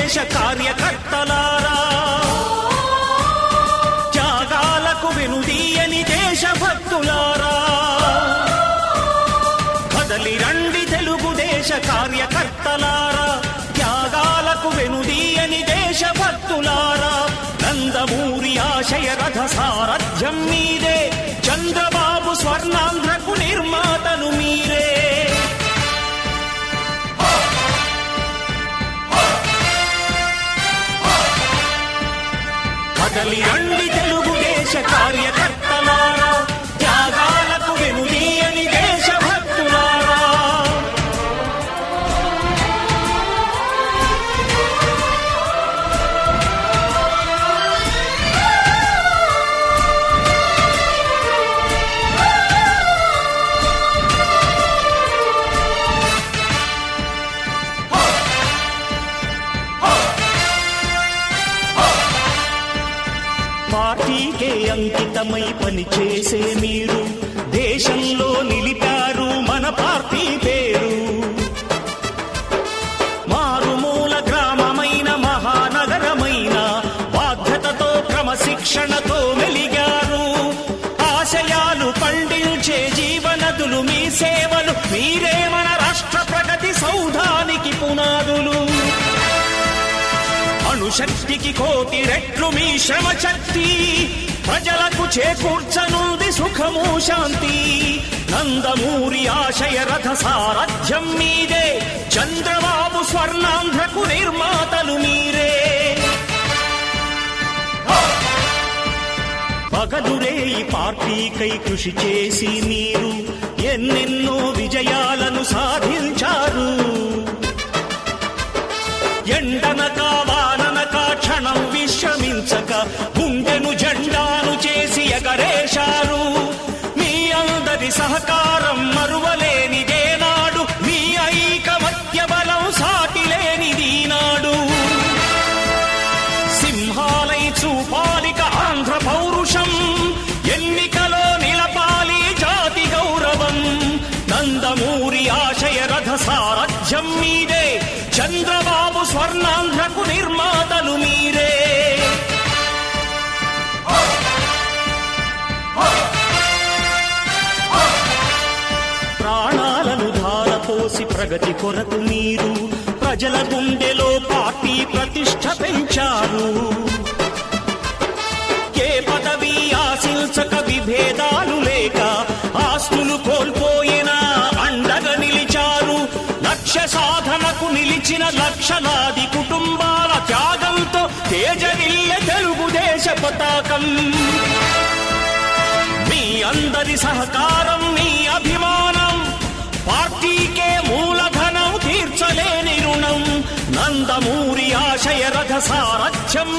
తెలుగుదేశ కార్యకర్తలారా, త్యాగాలకు వెనుదీయని దేశభక్తులారా, కదలి రండి తెలుగుదేశ కార్యకర్తలారా, త్యాగాలకు వెనుదీయని దేశభక్తులారా. నందమూరి ఆశయ రథ సారథ్యం మీదే, చంద్రబాబు స్వర్ణాంధ్రకు నిర్మాతను మీరే. కదలి రండి తెలుగుదేశ కార్యకర్తలారా, త్యాగాలకు వెనుదీయని దేశభక్తులారా. పార్టీకే అంకితమై పనిచేసే మీరు దేశంలో నిలిపారు మన పార్టీ పేరు. మారుమూల గ్రామమైన మహానగరమైన బాధ్యతతో క్రమశిక్షణతో మెలిగారు. ఆశయాలు పండించే జీవనదులు మీ సేవలు, మీరే మన రాష్ట్ర ప్రగతి సౌధానికి పునాదులు. అణుశక్తికి కోటి రెట్లు మీ శ్రమ శక్తి, ప్రజలకు చేకూర్చనుంది సుఖము శాంతి. నందమూరి ఆశయ రథ సారథ్యం మీదే, చంద్రబాబు స్వర్ణాంధ్రకు నిర్మాతలు మీరే. పగలురే ఈ పార్టీకై కృషి చేసి మీరు ఎన్నెన్నో విజయాలను సాధించారు. ఎండనక వాననక క్షణం విశ్రమించక గుండెను జెండాను చేసి ఎగరేశారు. మీ అందరి సహకారం మరువలేనిదేనాడు, మీ ఐకమత్య బలం సాటిలేనిదీనాడు. సింహాలై చూపాలిక ఆంధ్ర పౌరుషం, ఎన్నికలో నిలపాలి జాతి గౌరవం. నందమూరి ఆశయ రథ సారథ్యం మీదే, చంద్రబాబు స్వర్ణాంధ్రకు నిర్మాతలు మీరే. ప్రాణాలను ధారపోసి ప్రగతి కొరకు మీరు ప్రజల గుండెలో పార్టీ ప్రతిష్ఠ పెంచారు. ఏ పదవి ఆశించక విభేదాలు లేక ఆస్తులు కోల్పోయినా అండగా నిలిచారు. లక్ష్య సాధనకు నిలిచిన లక్షలాది కుటుంబాల త్యాగంతో తేజరిల్లె తెలుగుదేశ పతాకం. మీ అందరి సహకారం, మీ అభిమానం పార్టీకే మూలధనం, తీర్చలేని రుణం. నందమూరి ఆశయ రథ సారథ్యం